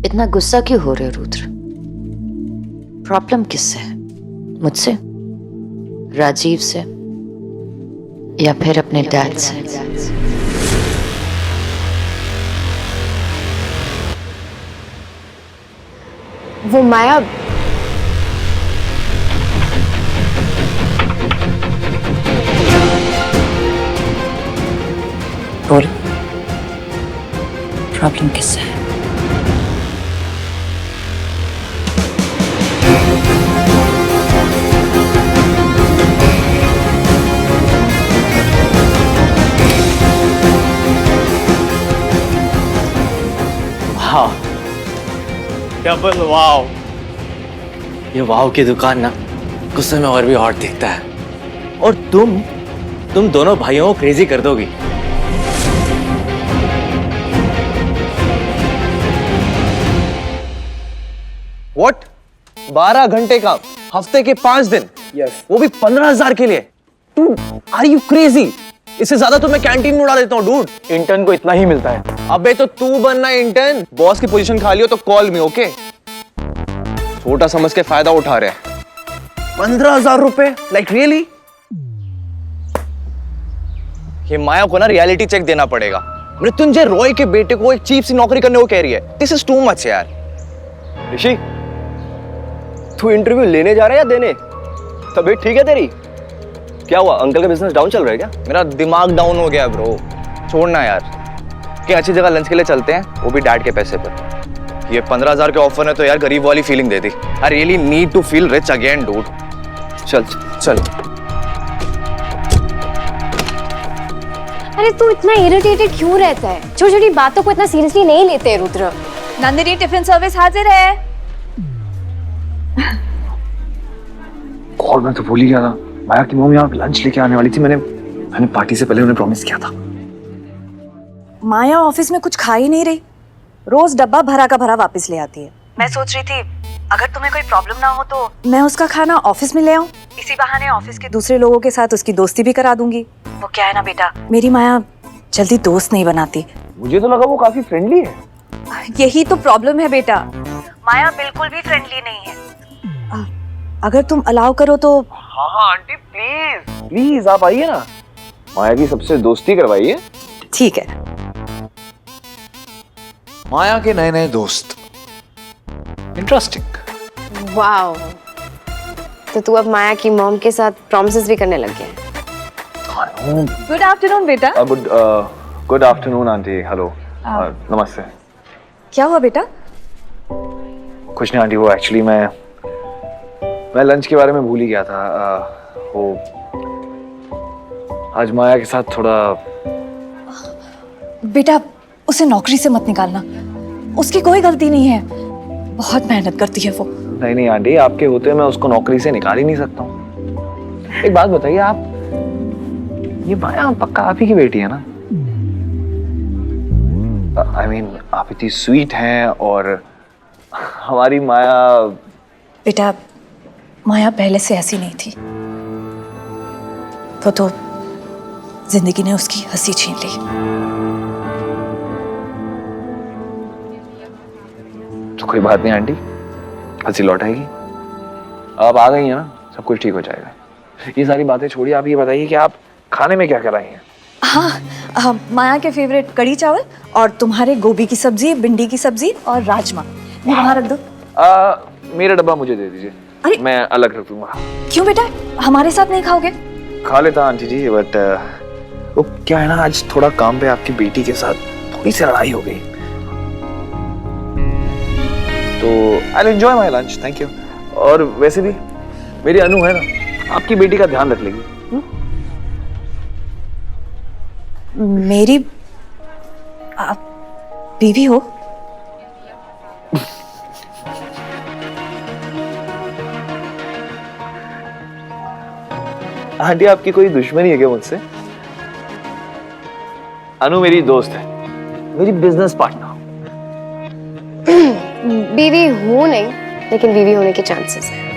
इतना गुस्सा क्यों हो रहे हो रुद्र? प्रॉब्लम किससे है? मुझसे, राजीव से, या फिर अपने डैड से? वो माया बोल, प्रॉब्लम किससे है? वाव, डबल वाव। ये वाव की दुकान ना गुस्से में और भी हॉट दिखता है। और तुम दोनों भाइयों को क्रेजी कर दोगी। What? 12 घंटे काम, हफ्ते के 5 दिन, वो भी 15,000 के लिए। Dude, are you crazy? इससे ज्यादा तो मैं कैंटीन में उड़ा देता हूँ डूड। इंटर्न को इतना ही मिलता है। अबे तो तू बनना इंटर्न, बॉस की पोजीशन खाली हो तो कॉल मी, ओके? छोटा समझ के फायदा उठा रहे हैं। 15,000 रुपए, लाइक रियली? ये माया को ना रियलिटी चेक देना पड़ेगा। मृत्युंजय रॉय के बेटे को एक चीप सी नौकरी करने को कह रही है। दिस इज टू मच यार। ऋषि, तू इंटरव्यू लेने जा रहा है या देने? तबीयत ठीक है तेरी? क्या हुआ, अंकल का बिजनेस डाउन चल रहा है क्या? मेरा दिमाग डाउन हो गया ब्रो। छोड़ना यार, कि अच्छी जगह लंच के लिए चलते हैं, वो भी डैड के पैसे पर। ये 15,000 के ऑफर ने तो यार गरीब वाली फीलिंग दे दी। I really need to feel rich again dude. चल चल। अरे तू इतना इरिटेटेड क्यों रहता है? छोटी छोटी बातों को इतना सीरियसली नहीं लेते रुद्र। नंदिनी टिफिन सर्विस हाजिर है। और मैं तो भूल ही गया था, माया की मम्मी यहाँ लंच लेके आने वाली थी। मैंने पार्टी से पहले उन्हें प्रॉमिस किया था। माया ऑफिस में कुछ खा ही नहीं रही, रोज डब्बा भरा का भरा वापस ले आती है। मैं सोच रही थी अगर तुम्हें कोई प्रॉब्लम ना हो तो मैं उसका खाना ऑफिस में ले आऊं। इसी बहाने ऑफिस के दूसरे लोगों के साथ उसकी दोस्ती भी करा दूंगी। वो क्या है ना बेटा, मेरी माया जल्दी दोस्त नहीं बनाती। मुझे तो लगा वो काफी फ्रेंडली है। यही तो प्रॉब्लम है बेटा, माया बिल्कुल भी फ्रेंडली नहीं है। अगर तुम अलाउ करो तो। हाँ आंटी प्लीज प्लीज आप आइए ना, माया की सबसे दोस्ती करवाइए। ठीक है। माया के नए नए दोस्त, इंटरेस्टिंग। वाओ, तो तू अब माया की मॉम के साथ प्रॉमिसेस भी करने लग गया। गुड आफ्टरनून बेटा। Good afternoon aunty. हेलो, नमस्ते। क्या हुआ बेटा? कुछ नहीं आंटी, वो एक्चुअली मैं लंच के बारे में भूल ही गया था। वो आज माया के साथ थोड़ा। बेटा उसे नौकरी से मत निकालना, उसकी कोई गलती नहीं है, बहुत मेहनत करती है वो। नहीं आंटी, आपके होते मैं उसको नौकरी से निकाल ही नहीं सकता हूँ। एक बात बताइए, आप ये माया पक्का आप ही की बेटी है ना? I mean, आप इतनी स्वीट हैं और हमारी माया। बेटा माया पहले से ऐसी नहीं थी, तो जिंदगी ने उसकी हंसी छीन ली। तो कोई बात नहीं आंटी, हंसी लौट आएगी। आप आ गई हैं ना, सब कुछ ठीक हो जाएगा। ये सारी बातें छोड़िए, आप ये बताइए कि आप खाने में क्या लाई हैं? हाँ, माया के फेवरेट कढ़ी चावल और तुम्हारे गोभी की सब्जी, भिंडी की सब्जी और राजमा। ये वहाँ रख दो। मेरा डब्बा मुझे दे दीजिए, मैं अलग रख दूंगा। क्यों बेटा, हमारे साथ नहीं खाओगे? खा लेता आंटी जी, बट वो क्या है ना, आज थोड़ा काम पे आपकी बेटी के साथ थोड़ी सी लड़ाई हो गई, तो I will enjoy my lunch, thank you. और वैसे भी मेरी अनु है ना, आपकी बेटी का ध्यान रख लेगी। मेरी आप बीवी हो? आंटी आपकी कोई दुश्मनी है क्या मुझसे? अनु मेरी दोस्त है, मेरी बिजनेस पार्टनर। बीवी हूं नहीं, लेकिन बीवी होने के चांसेस है।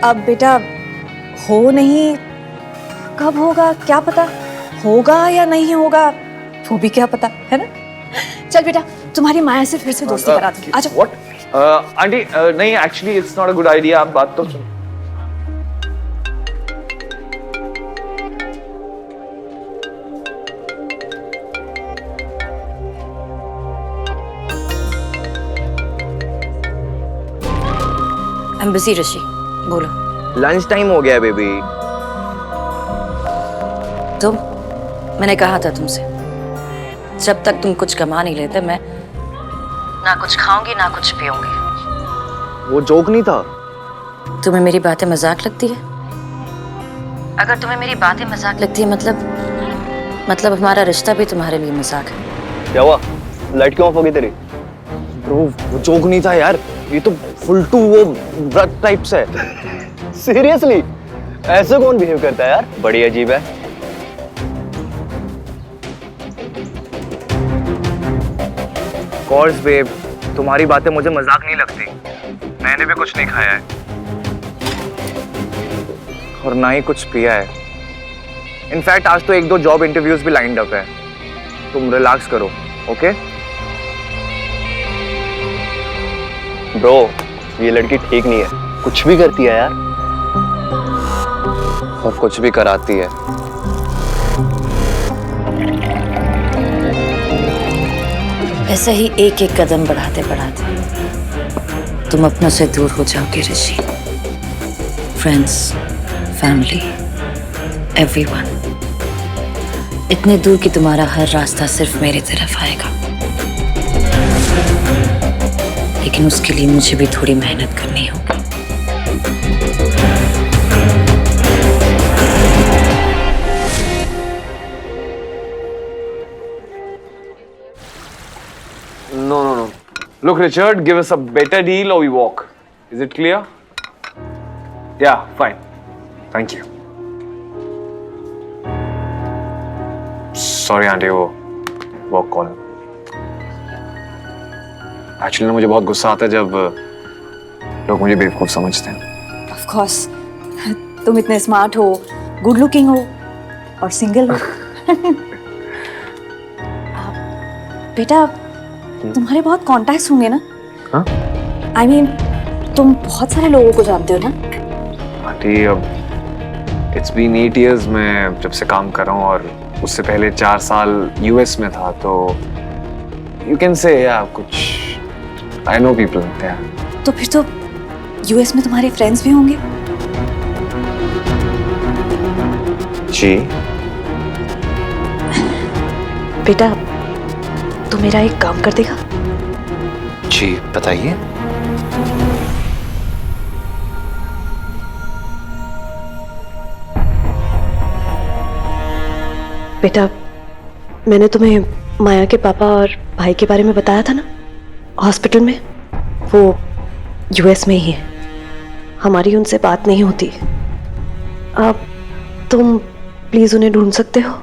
अब बेटा हो नहीं, कब होगा क्या पता, होगा या नहीं होगा वो भी क्या पता, है ना। चल बेटा तुम्हारी माया से फिर से दोस्ती करा दूं, आजा। व्हाट आंटी नहीं, actually it's not a good idea. आप बात तो सुनो। आई एम बिजी ऋषि, बोलो। लंच टाइम हो गया है बेबी। तुम, मैंने कहा था तुमसे, जब तक तुम कुछ कमा नहीं लेते मैं ना कुछ खाऊंगी ना कुछ पीऊंगी। वो जोक नहीं था। तुम्हें मेरी बातें मजाक लगती है? अगर तुम्हें मेरी बातें मजाक लगती है मतलब हमारा रिश्ता भी तुम्हारे लिए मजाक है। क्या हुआ, लाइट क्यों ऑफ हो गई तेरी? ब्रो वो जोक नहीं था यार, ये तो फुल टू वो व्रत टाइप से है। सीरियसली ऐसे कौन बिहेव करता है यार, बड़ी अजीब है। कोर्स बेब, तुम्हारी बातें मुझे मजाक नहीं लगती। मैंने भी कुछ नहीं खाया है और ना ही कुछ पिया है। इनफैक्ट आज तो 1-2 जॉब इंटरव्यूज भी लाइंड अप है। तुम रिलैक्स करो, ओके? ब्रो ये लड़की ठीक नहीं है, कुछ भी करती है यार। और कुछ भी कराती है। ऐसे ही एक एक कदम बढ़ाते बढ़ाते तुम अपनों से दूर हो जाओगे ऋषि। फ्रेंड्स, फैमिली, एवरीवन, इतने दूर कि तुम्हारा हर रास्ता सिर्फ मेरी तरफ आएगा। लेकिन उसके लिए मुझे भी थोड़ी मेहनत करनी होगी। No. Look, Richard, give us a better deal or we walk. Is it clear? Yeah, fine. Thank you. Sorry, aunty, वो work call. Actually ना मुझे बहुत गुस्सा आता है जब लोग मुझे बेवकूफ समझते हैं। ऑफ कोर्स, तुम इतने स्मार्ट हो, गुड लुकिंग हो और सिंगल हो। बेटा तुम्हारे बहुत कॉन्टैक्ट्स होंगे ना? हाँ? I mean, तुम बहुत सारे लोगों को जानते हो ना? आंटी अब it's been 8 years मैं जब से काम कर रहा हूँ और उससे पहले 4 साल US में था, तो you can say yeah, कुछ I know people there. तो फिर तो यूएस में तुम्हारे फ्रेंड्स भी होंगे। जी? बेटा तो मेरा एक काम कर देगा? जी बताइए। बेटा मैंने तुम्हें माया के पापा और भाई के बारे में बताया था ना, हॉस्पिटल में। वो यूएस में ही है, हमारी उनसे बात नहीं होती। अब तुम प्लीज उन्हें ढूंढ सकते हो?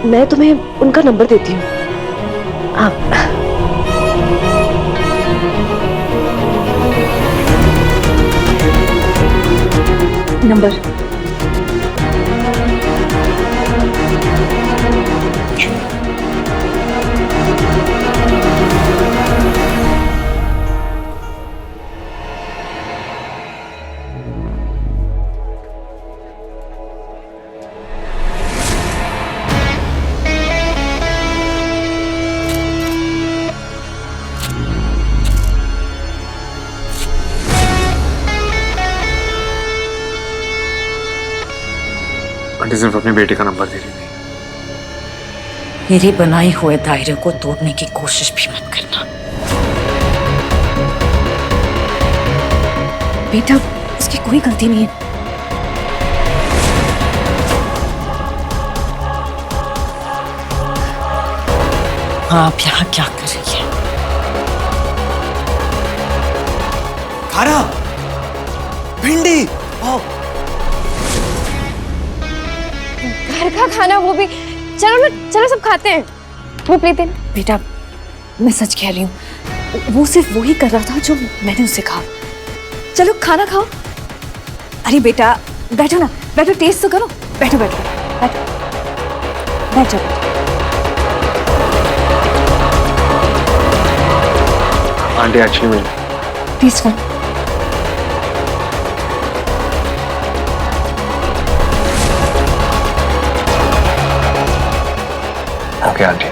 मैं तुम्हें उनका नंबर देती हूँ। आप नंबर आंटी सिर्फ अपनी बेटी का नंबर दे रही थी। मेरी बनाई हुए दायरे को तोड़ने की कोशिश भी मत करना। बेटा उसकी कोई गलती नहीं है। आप यहाँ क्या कर रही है? खाना, भिंडी, घर का खाना, वो भी। चलो ना, चलो सब खाते हैं। वो प्लेट देना। बेटा मैं सच कह रही हूँ, वो सिर्फ वही कर रहा था जो मैंने उससे कहा। चलो खाना खाओ। अरे बेटा बैठो ना, बैठो टेस्ट तो करो। बैठो बैठो बैठो, बैठ जाओ। आंटी एक्चुअली टेस्ट करो। Okay aunty.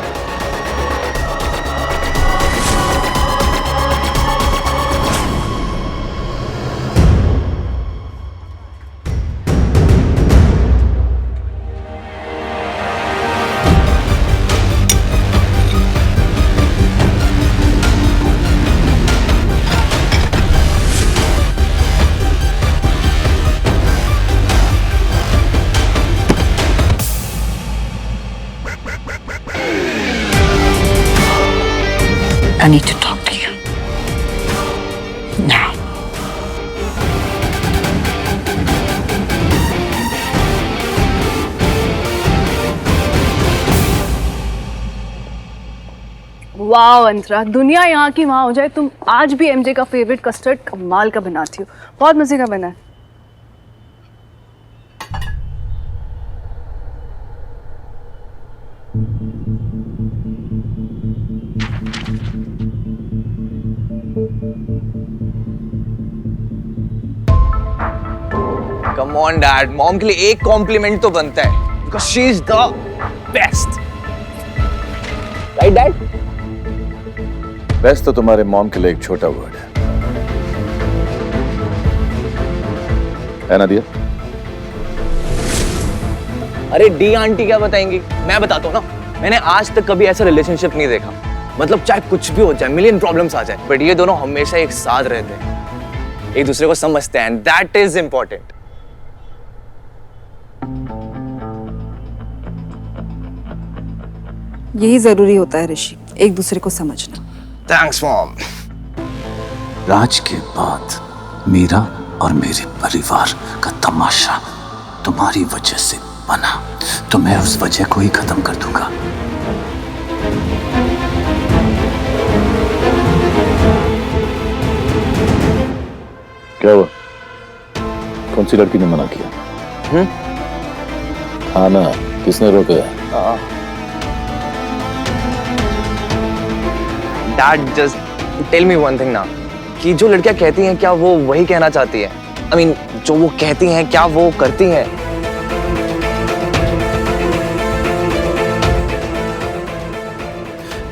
I need to talk to you. Now. वाह अंतरा, दुनिया यहाँ की वहाँ हो जाए, तुम आज भी एमजे का फेवरेट कस्टर्ड कमाल का बनाती हो, बहुत मजे का बना है। कम ऑन डैड, मॉम के लिए एक कॉम्प्लीमेंट तो बनता है, because she is the best. Right dad? Best तो तुम्हारे मॉम के लिए एक छोटा वर्ड है ना दिया? अरे डी आंटी क्या बताएंगी, मैं बताता हूँ ना। मैंने आज तक कभी ऐसा रिलेशनशिप नहीं देखा, मतलब चाहे कुछ भी हो जाए, मिलियन प्रॉब्लम्स आ जाए, बट ये दोनों हमेशा एक साथ रहते हैं, एक दूसरे को समझते हैं, एंड दैट इज इंपॉर्टेंट। यही जरूरी होता है ऋषि, एक दूसरे को समझना। Thanks mom. राज के बाद मेरा और मेरे परिवार का तमाशा तुम्हारी वजह से बना, तो मैं उस वजह को ही खत्म कर दूंगा। क्या हुआ? कौन सी लड़की ने मना किया? खाना किसने रोका? Dad just tell me one thing ना, कि जो लड़कियां कहती हैं क्या वो वही कहना चाहती है? I mean, जो वो कहती हैं क्या वो करती हैं?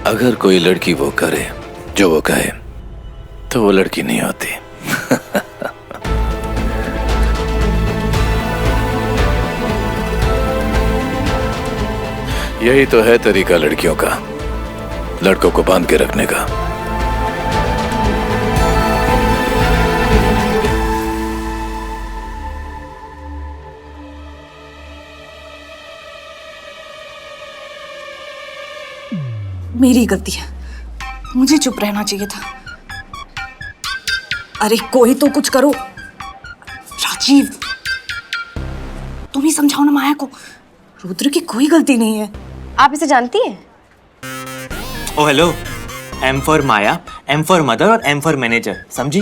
अगर कोई लड़की वो करे जो वो कहे तो वो लड़की नहीं होती। यही तो है तरीका लड़कियों का, लड़कों को बांध के रखने का। मेरी गलती है, मुझे चुप रहना चाहिए था। अरे कोई तो कुछ करो। राजीव, तुम ही समझाओ ना माया को, रुद्र की कोई गलती नहीं है। आप इसे जानती हैं? Oh hello, M for Maya, M for mother और एम फॉर मैनेजर, समझी?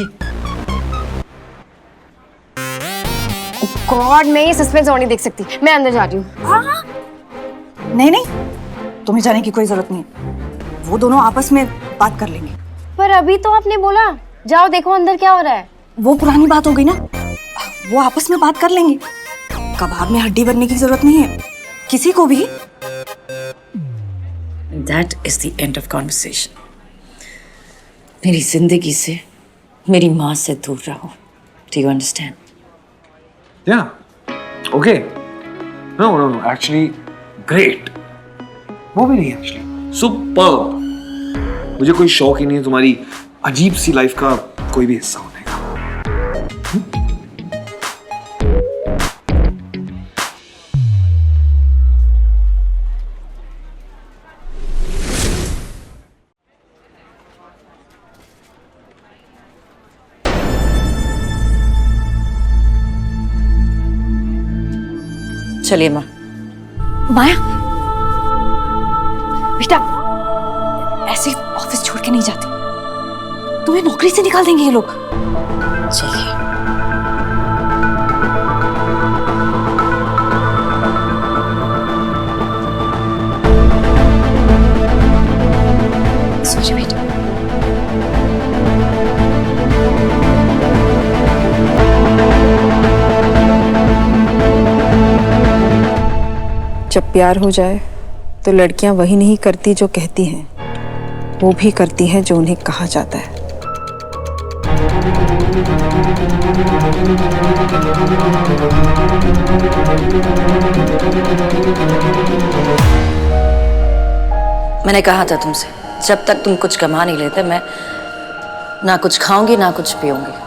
गॉड, मैं ये सस्पेंस और नहीं देख सकती, मैं अंदर जा रही हूँ। नहीं नहीं, तुम्हें जाने की कोई जरूरत नहीं, वो दोनों आपस में बात कर लेंगे। पर अभी तो आपने बोला जाओ देखो अंदर क्या हो रहा है। वो पुरानी बात हो गई ना, वो आपस में बात कर लेंगे। कबाब में हड्डी बनने की जरूरत नहीं है किसी को भी। That is the end of conversation. मेरी जिंदगी से मेरी माँ से दूर रहो। Do you understand? Yeah. Okay. No. Actually, great. वो भी नहीं actually. Superb. मुझे कोई शौक ही नहीं है तुम्हारी अजीब सी लाइफ का कोई भी हिस्सा होने का। चलिए माँ। माया, बेटा ऐसे ऑफिस छोड़ के नहीं जाते, तुम्हें नौकरी से निकाल देंगे ये लोग। चलिए। जब प्यार हो जाए तो लड़कियां वही नहीं करती जो कहती हैं, वो भी करती हैं जो उन्हें कहा जाता है। मैंने कहा था तुमसे, जब तक तुम कुछ कमा नहीं लेते मैं ना कुछ खाऊंगी ना कुछ पीऊंगी।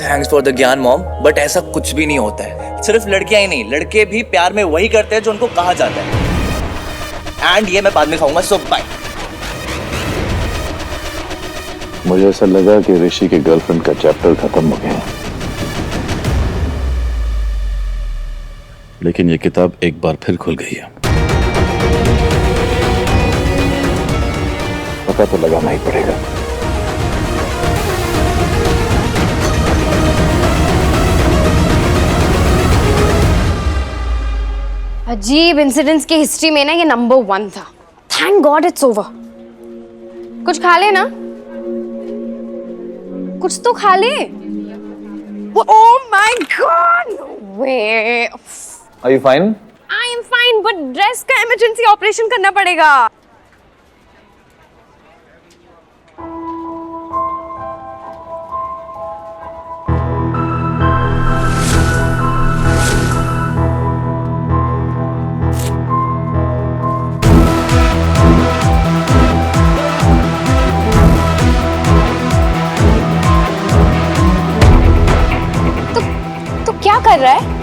थैंक्स फॉर द ज्ञान मॉम, बट ऐसा कुछ भी नहीं होता है। सिर्फ लड़कियां ही नहीं, लड़के भी प्यार में वही करते हैं जो उनको कहा जाता है। एंड ये मैं बाद में खाऊंगा, सो बाय। मुझे ऐसा लगा कि ऋषि के गर्लफ्रेंड का चैप्टर खत्म हो गया, लेकिन ये किताब एक बार फिर खुल गई है। पता तो लगाना ही पड़ेगा। अजीब इंसिडेंट्स की हिस्ट्री में ना ये नंबर 1 था। Thank God it's over. कुछ खा ले ना, कुछ तो खा ले। Oh my God, way. Are you fine? I am fine, but dress का इमरजेंसी ऑपरेशन करना पड़ेगा। तो क्या कर रहा है?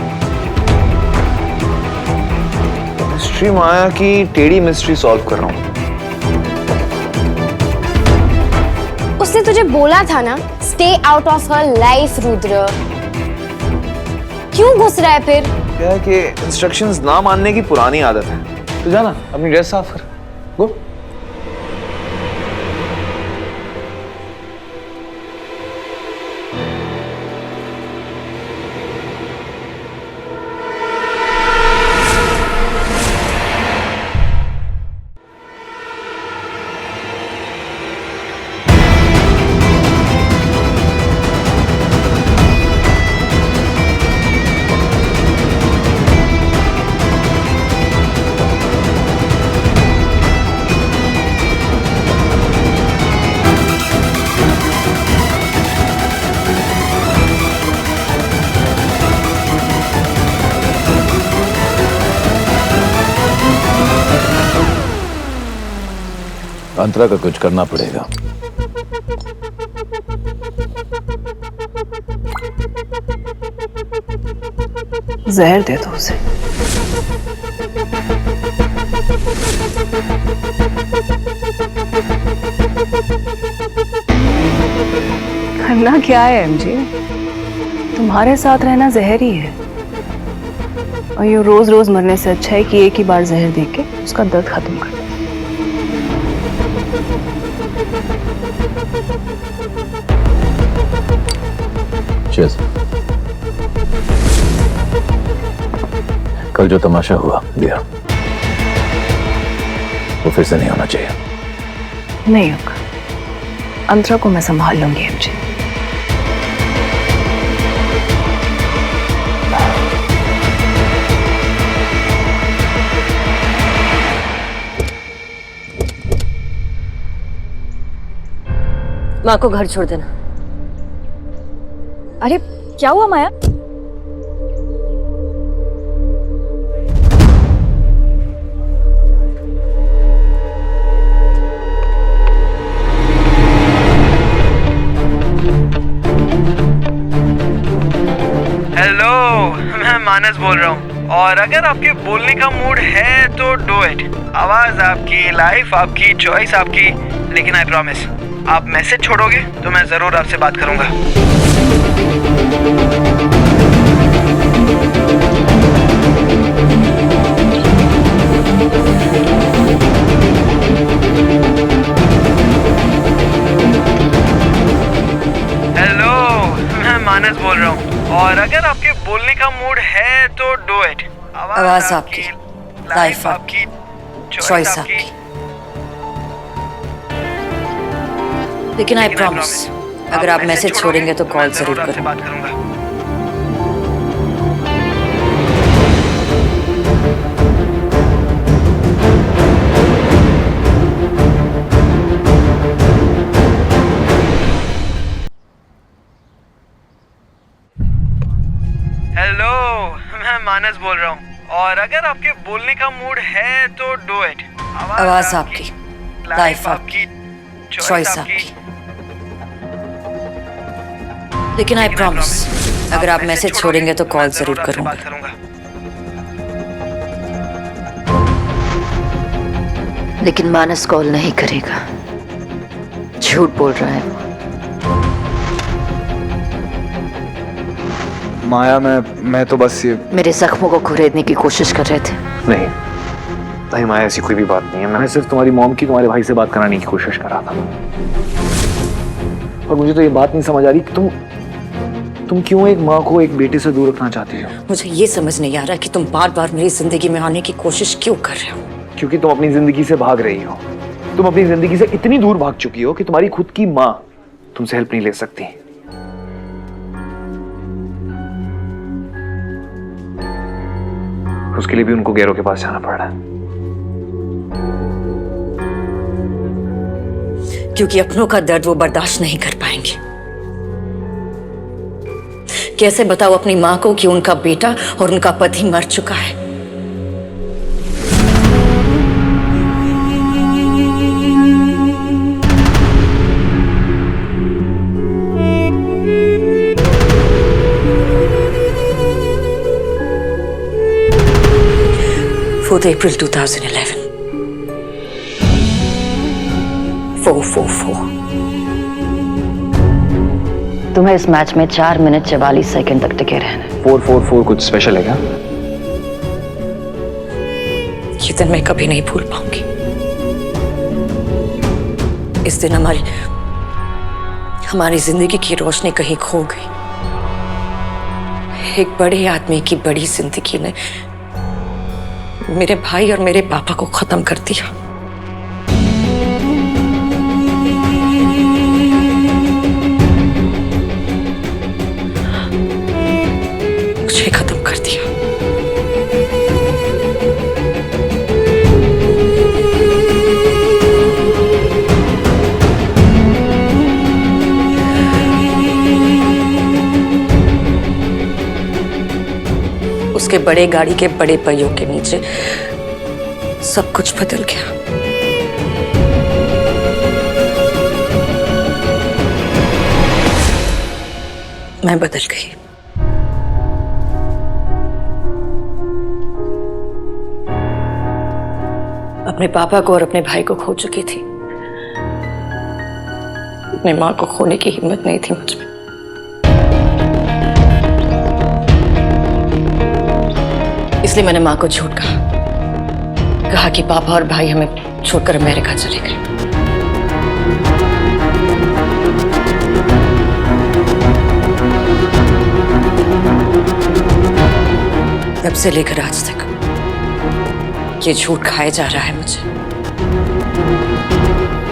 मिस्ट्री माया की टेढ़ी मिस्ट्री सॉल्व कर रहा हूँ। उसने तुझे बोला था ना, stay out of her life Rudra. क्यों घुस रहा है फिर? क्या है कि इंस्ट्रक्शंस ना मानने की पुरानी आदत है। तो जाना अपनी ड्रेस साफ कर। गो। अंतरा का कुछ करना पड़ेगा। जहर दे दो उसे। करना क्या है एमजे? तुम्हारे साथ रहना जहर ही है, और ये रोज रोज मरने से अच्छा है कि एक ही बार जहर देके उसका दर्द खत्म कर। Cheers. कल जो तमाशा हुआ दिया, वो फिर से नहीं होना चाहिए। नहीं होगा। अंतरा को मैं संभाल लूंगी एमजे। माँ को घर छोड़ देना। अरे क्या हुआ माया? हेलो, मैं मानस बोल रहा हूँ, और अगर आपके बोलने का मूड है तो डू इट। आवाज आपकी, लाइफ आपकी, चॉइस आपकी, लेकिन आई प्रॉमिस आप मैसेज छोड़ोगे तो मैं जरूर आपसे बात करूंगा। हेलो, मैं मानस बोल रहा हूँ, और अगर आपके बोलने का मूड है तो डू इट। आवाज आपकी, लाइफ आपकी, चॉइस आपकी, लेकिन आई प्रॉमिस अगर आप मैसेज छोड़ेंगे तो कॉल जरूर करूंगा। मानस बोल रहा हूँ और अगर आपके बोलने का मूड है तो डू इट। आवाज आपकी, लाइफ आपकी, चॉइस आपकी। लेकिन आई प्रॉमिस, अगर आप मैसेज छोड़ेंगे तो कॉल जरूर करूंगा। लेकिन मानस कॉल नहीं करेगा, झूठ बोल रहा है। माया, मैं तो बस ये मेरे जख्मों को खुरेदने की कोशिश कर रहे थे। नहीं माया, ऐसी कोई भी बात नहीं है। मैं सिर्फ तुम्हारी मॉम की तुम्हारे भाई से बात कराने की कोशिश कर रहा था। और मुझे तो ये बात नहीं समझ आ रही कि तुम क्यों एक माँ को एक बेटे से दूर रखना चाहती हो। मुझे ये समझ नहीं आ रहा कि तुम बार बार मेरी जिंदगी में आने की कोशिश क्यों कर रहे हो। क्योंकि तुम अपनी जिंदगी से भाग रही हो। तुम अपनी जिंदगी से इतनी दूर भाग चुकी हो कि तुम्हारी खुद की माँ तुमसे हेल्प नहीं ले सकती। उसके लिए भी उनको गैरों के पास जाना पड़ रहा है। क्योंकि अपनों का दर्द वो बर्दाश्त नहीं कर पाएंगे। कैसे बताओ अपनी माँ को कि उनका बेटा और उनका पति मर चुका है। Fourth April 2011. 444. तुम्हें इस मैच में 4 मिनट 44 सेकंड तक टिके रहना। 444 कुछ स्पेशल है क्या? ये दिन मैं कभी नहीं भूल पाऊंगी। इस दिन हमारी जिंदगी की रोशनी कहीं खो गई। एक बड़े आदमी की बड़ी जिंदगी ने मेरे भाई और मेरे पापा को खत्म कर दिया। मुझे खत्म कर दिया। उसके बड़े गाड़ी के बड़े पहियों के नीचे सब कुछ बदल गया। मैं बदल गई। अपने पापा को और अपने भाई को खो चुकी थी। अपनी माँ को खोने की हिम्मत नहीं थी मुझ में। इसलिए मैंने माँ को झूठ कहा कि पापा और भाई हमें छोड़कर अमेरिका चले गए। तब से लेकर आज तक ये झूठ खाया जा रहा है मुझे।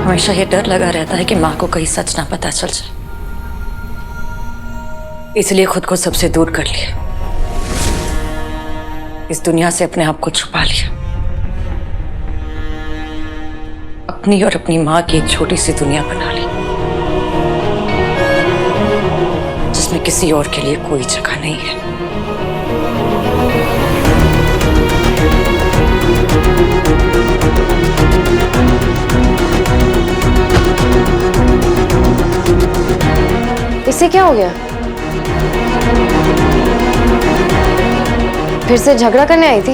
हमेशा ये डर लगा रहता है कि माँ को कहीं सच ना पता चल जाए। इसलिए खुद को सबसे दूर कर लिया। इस दुनिया से अपने आप को छुपा लिया। अपनी और अपनी माँ की एक छोटी सी दुनिया बना ली, जिसमें किसी और के लिए कोई जगह नहीं है। इससे क्या हो गया? फिर से झगड़ा करने आई थी?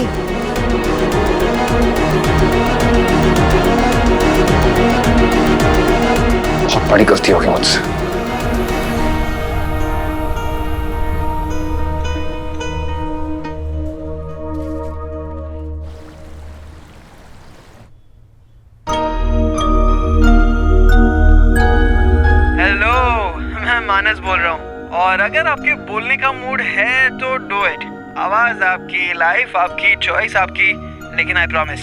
बहुत बड़ी गलती होगी मुझसे। हेलो, मैं मानस बोल रहा हूँ और अगर आपके बोलने का मूड है तो डू इट। आवाज आपकी, लाइफ आपकी, चॉइस आपकी। लेकिन आई प्रॉमिस,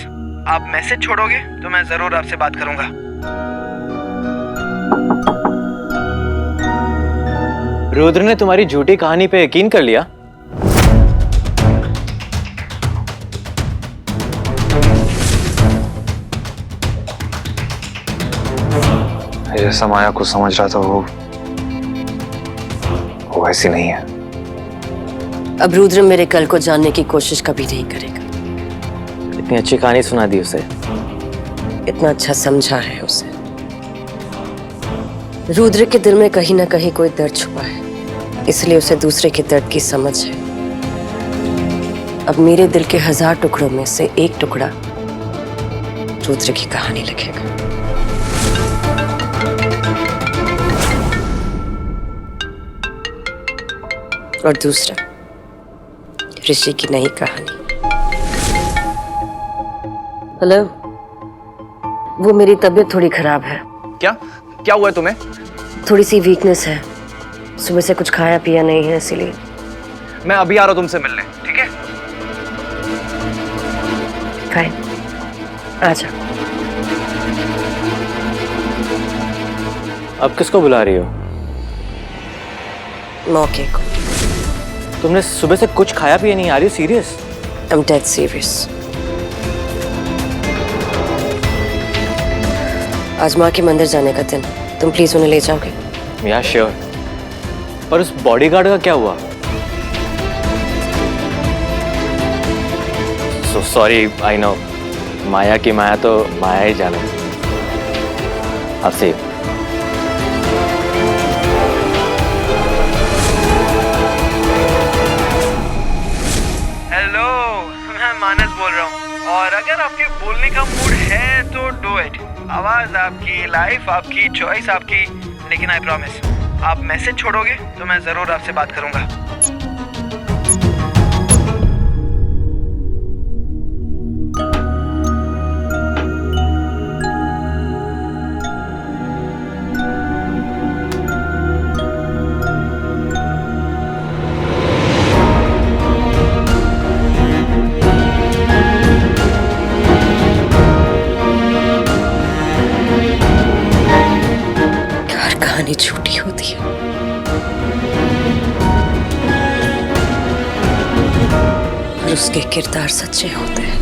आप मैसेज छोड़ोगे तो मैं जरूर आपसे बात करूंगा। रुद्र ने तुम्हारी झूठी कहानी पे यकीन कर लिया? जैसा माया को समझ रहा था वो वैसी नहीं है। अब रुद्र मेरे कल को जानने की कोशिश कभी नहीं करेगा। इतनी अच्छी कहानी सुना दी उसे। इतना अच्छा समझा है उसे। रुद्र के दिल में कहीं ना कहीं कोई दर्द छुपा है, इसलिए उसे दूसरे के दर्द की समझ है। अब मेरे दिल के 1000 टुकड़ों में से एक टुकड़ा रुद्र की कहानी लिखेगा। और दूसरा ऋषि की नई कहानी। हेलो, वो मेरी तबीयत थोड़ी खराब है। क्या क्या हुआ है तुम्हें? थोड़ी सी वीकनेस है, सुबह से कुछ खाया पिया नहीं है, इसीलिए। मैं अभी आ रहा हूं तुमसे मिलने, ठीक है? फाइन, आजा। अब किसको बुला रही हो? मौके को। तुमने सुबह से कुछ खाया पिया नहीं? Are you serious? I'm dead serious. आज माँ के मंदिर जाने का दिन, तुम प्लीज उन्हें ले जाओगे? या श्योर। पर उस बॉडीगार्ड का क्या हुआ? So sorry, I know. माया की माया तो माया ही जाने। अब से हेलो, मैं मानस बोल रहा हूँ। और अगर आपके बोलने का मूड है तो डू इट। आवाज आपकी, लाइफ आपकी, चॉइस आपकी, लेकिन आई प्रॉमिस आप मैसेज छोड़ोगे तो मैं जरूर आपसे बात करूंगा। कहानी झूठी होती है। और उसके किरदार सच्चे होते हैं।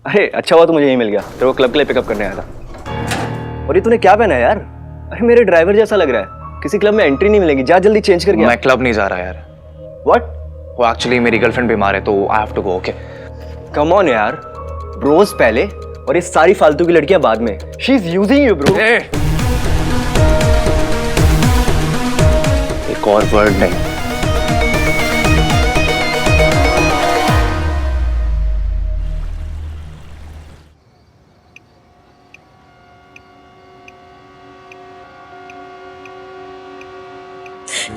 अरे अच्छा हुआ तू मुझे यहीं मिल गया, तेरे को क्लब के लिए पिकअप करने आया था। और ये तूने क्या पहना है यार? अरे मेरे ड्राइवर जैसा लग रहा है। किसी क्लब में एंट्री नहीं मिलेगी, जा जल्दी चेंज करके। मैं क्लब नहीं जा रहा यार। व्हाट? वो एक्चुअली मेरी गर्लफ्रेंड बीमार है तो I have to go. Okay come on यार, ब्रोस पहले और ये सारी फालतू की लड़कियां बाद में। She is using you bro. एक और वर्ड नहीं।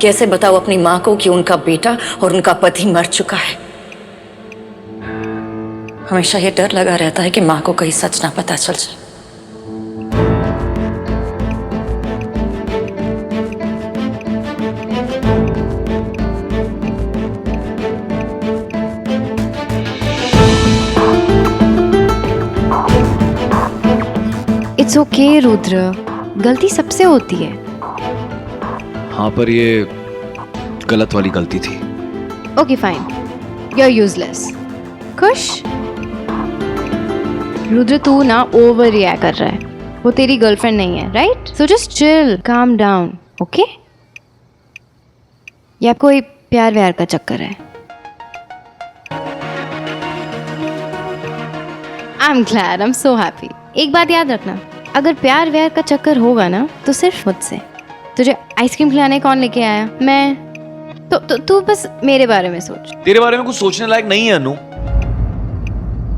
कैसे बताओ अपनी माँ को कि उनका बेटा और उनका पति मर चुका है? हमेशा ये डर लगा रहता है कि माँ को कहीं सच ना पता चल जाए। इट्स ओके रुद्र, गलती सबसे होती है। हाँ, पर ये गलत वाली गलती थी। Okay fine, you are useless. खुश? रुद्र तू ना ओवर रिएक्ट कर रहा है। वो तेरी गर्लफ्रेंड नहीं है, right? So just chill, calm down, okay? या कोई प्यार व्यार का चक्कर है? I am glad, I am so happy. एक बात याद रखना, अगर प्यार व्यार का चक्कर होगा ना तो सिर्फ मुझसे। तुझे आइसक्रीम खिलाने कौन लेके आया? मैं। तो तू बस मेरे बारे में सोच। तेरे बारे में कुछ सोचने लायक नहीं है अनु,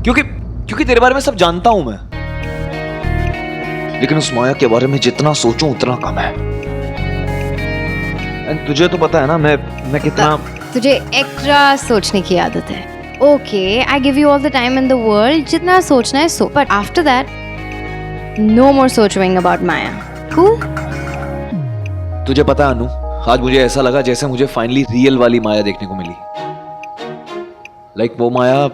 क्योंकि तेरे बारे में सब जानता हूं मैं। लेकिन उस माया के बारे में जितना सोचूं उतना कम है। तुझे तो पता है ना मैं कितना। तुझे एक्स्ट्रा सोचने की आदत है। Okay, I give you all the time in the world, जितना सोचना है so, but after that no more सोचिंग अबाउट माया। कूल? तुझे पता है अनु, आज मुझे ऐसा लगा जैसे मुझे फाइनली रियल वाली माया देखने को मिली। लाइक वो माया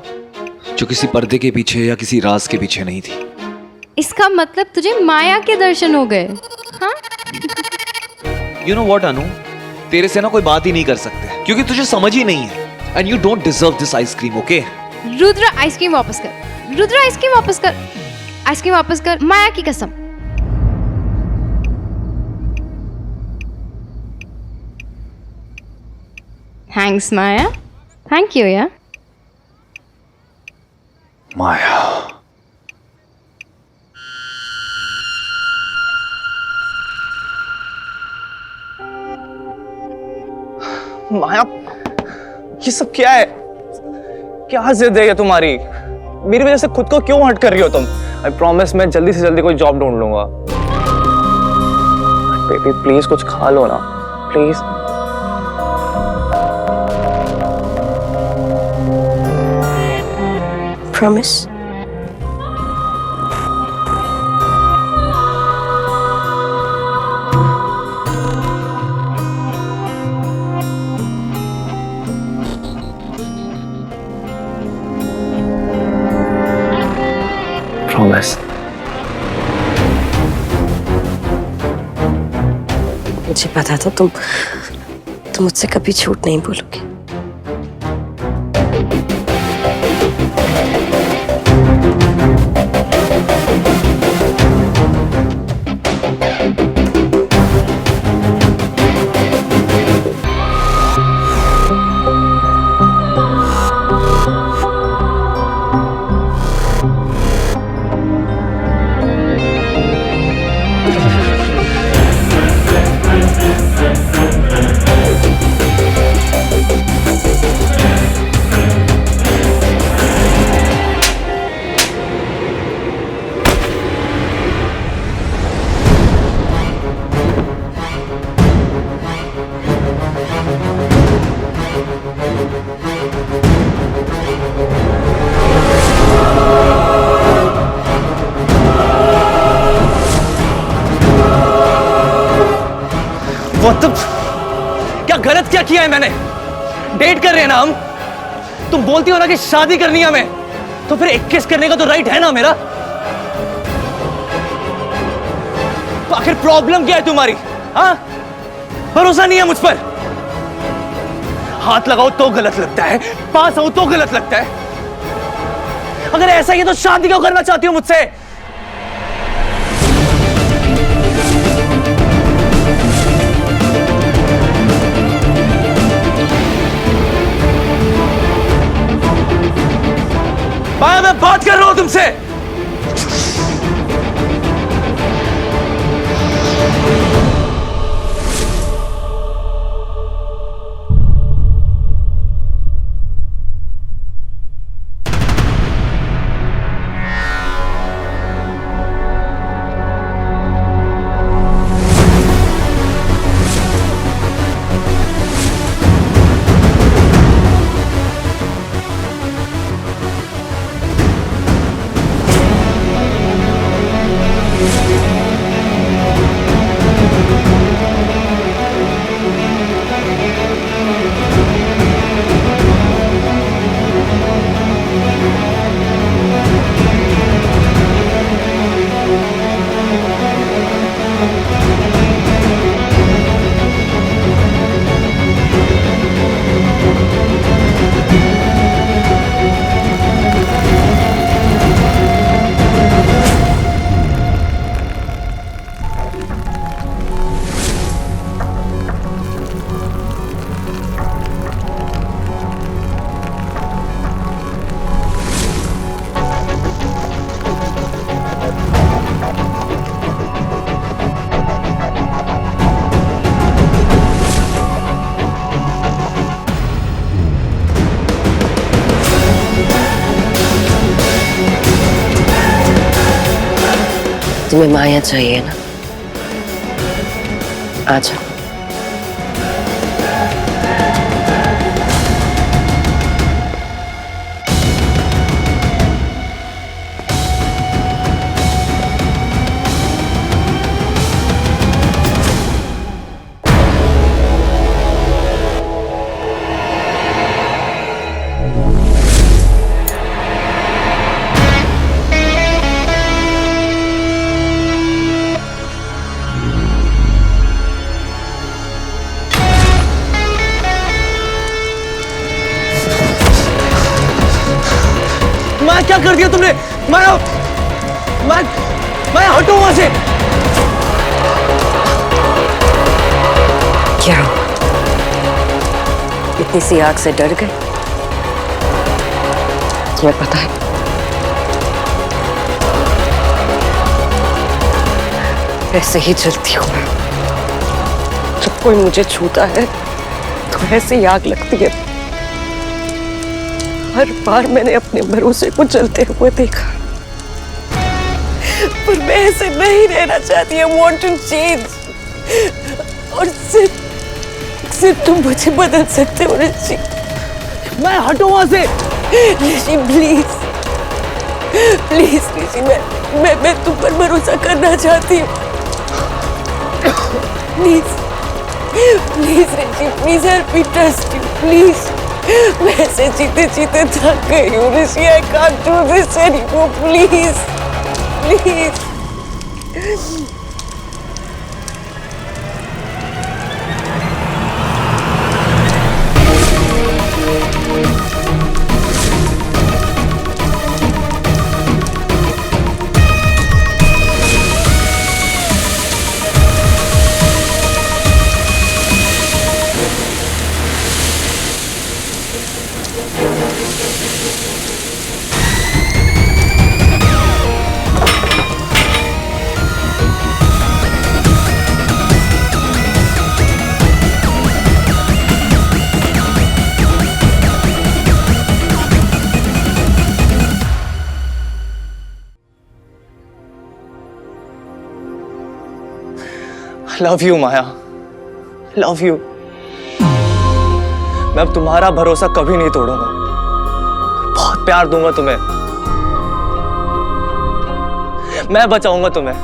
जो किसी पर्दे के पीछे या किसी राज के पीछे नहीं थी। इसका मतलब तुझे माया के दर्शन हो गए। हाँ यू नो व्हाट अनु, तेरे से ना कोई बात ही नहीं कर सकते क्योंकि तुझे समझ ही नहीं है। And you don't deserve this ice cream, okay? Rudra ice cream वापस कर, रुद्र आइसक्रीम वापस कर, आइसक्रीम वापस कर, माया की कसम। थैंक्स माया, थैंक यू यार। माया, माया, ये सब क्या है? क्या जिद है ये तुम्हारी? मेरी वजह से खुद को क्यों हर्ट कर रही हो तुम? आई प्रॉमिस मैं जल्दी से जल्दी कोई जॉब ढूंढ लूंगा। बेबी प्लीज कुछ खा लो ना, प्लीज। प्रॉमिस? प्रॉमिस। मुझे पता था तुम मुझसे कभी झूठ नहीं बोलोगे। क्या गलत क्या किया है मैंने? डेट कर रहे हैं ना हम? तुम बोलती हो ना कि शादी करनी है हमें, तो फिर 21 करने का तो राइट है ना मेरा? तो आखिर प्रॉब्लम क्या है तुम्हारी? हाँ, भरोसा नहीं है मुझ पर? हाथ लगाओ तो गलत लगता है, पास आओ तो गलत लगता है। अगर ऐसा ही है तो शादी क्यों करना चाहती हो मुझसे? मैं बात कर रहा हूं तुमसे। तुम्हें माया चाहिए ना? आजा। माया क्या कर दिया तुमने? माया, माया, माया हटो वहां से। क्या इतनी सी आग से डर गए? क्या पता है ऐसे ही जलती हूँ मैं। जब कोई मुझे छूता है तो ऐसे ही आग लगती है। हर बार मैंने अपने भरोसे को जलते हुए देखा, पर मैं ऐसे नहीं रहना चाहती। I want to change। और सिर्फ तुम मुझे बदल सकते हो ऋषि। मैं हटो वहां से। ऋषि प्लीज प्लीज ऋषि, मैं तुम पर भरोसा करना चाहती हूँ। Please please Rishi, please help me, trust you please. मैं ऐसे जीते जीते थक गई हूँ Rishi. I can't do this anymore, please please. Love you Maya, love you. मैं अब तुम्हारा भरोसा कभी नहीं तोड़ूंगा। बहुत प्यार दूंगा तुम्हें। मैं बचाऊंगा तुम्हें।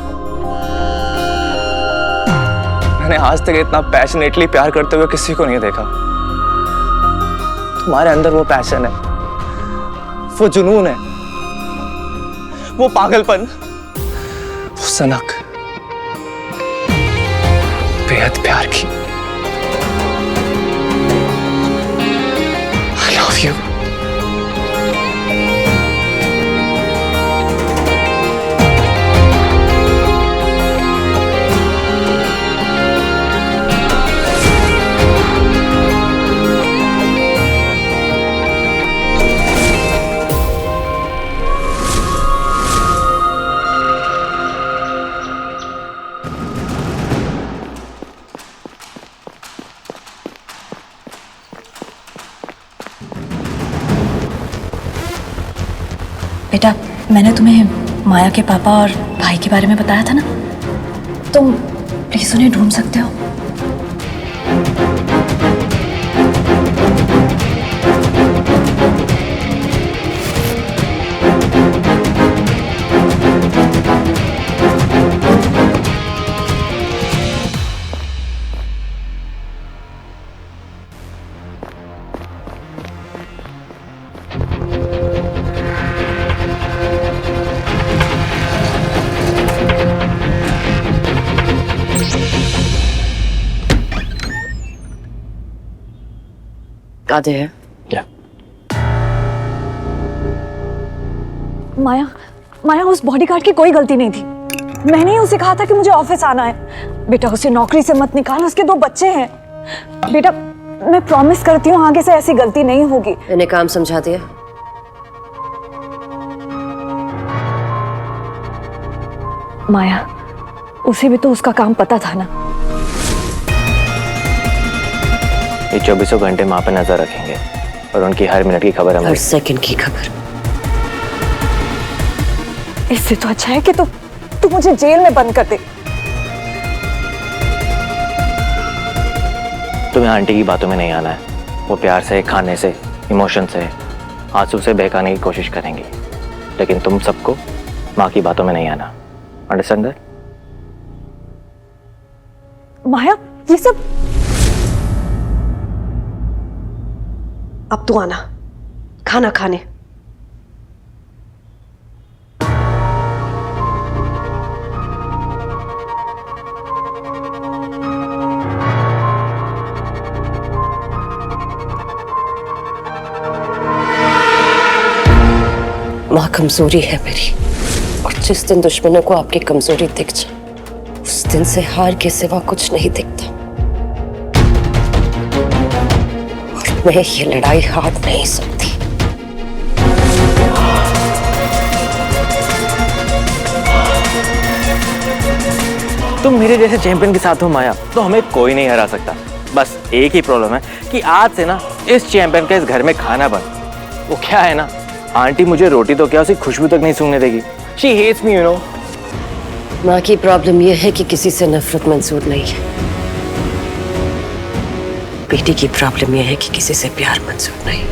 मैंने आज तक इतना पैशनेटली प्यार करते हुए किसी को नहीं देखा। तुम्हारे अंदर वो पैशन है, वो जुनून है, वो पागलपन, वो सनक, बेहद प्यार की। I love you। बेटा, मैंने तुम्हें माया के पापा और भाई के बारे में बताया था ना, तुम प्लीज उन्हें ढूंढ सकते हो। आधे है क्या? माया, माया उस बॉडीगार्ड की कोई गलती नहीं थी। मैंने ही उसे कहा था कि मुझे ऑफिस आना है। बेटा, उसे नौकरी से मत निकाल, उसके 2 बच्चे हैं। बेटा, मैं प्रॉमिस करती हूँ आगे से ऐसी गलती नहीं होगी। मैंने काम समझा दिया। माया, उसे भी तो उसका काम पता था ना। ये 24 घंटे माँ पे नजर रखेंगे और उनकी हर मिनट की खबर हमें, हर सेकंड की खबर। इससे तो अच्छा है कि तू मुझे जेल में बंद कर दे। तुम्हें आंटी की बातों में नहीं आना है। वो प्यार से, खाने से, इमोशन से, आंसू से बहकाने की कोशिश करेंगी, लेकिन तुम सबको माँ की बातों में नहीं आना। Understand that? माया, ये सब अब तू आना खाना खाने। माँ कमजोरी है मेरी, और जिस दिन दुश्मनों को आपकी कमजोरी दिख जाए उस दिन से हार के सिवा कुछ नहीं दिखता। और मैं ये लड़ाई हार नहीं सकती। तुम मेरे जैसे चैंपियन के साथ हो माया, तो हमें कोई नहीं हरा सकता। बस एक ही प्रॉब्लम है कि आज से ना इस चैंपियन का इस घर में खाना बंद। वो क्या है ना, आंटी मुझे रोटी तो क्या, उसकी खुशबू तक नहीं सूंघने देगी। She hates me, you know. माँ की प्रॉब्लम यह है कि किसी से नफरत मंजूर नहीं है। बेटी की प्रॉब्लम यह है कि किसी से प्यार मंजूर नहीं।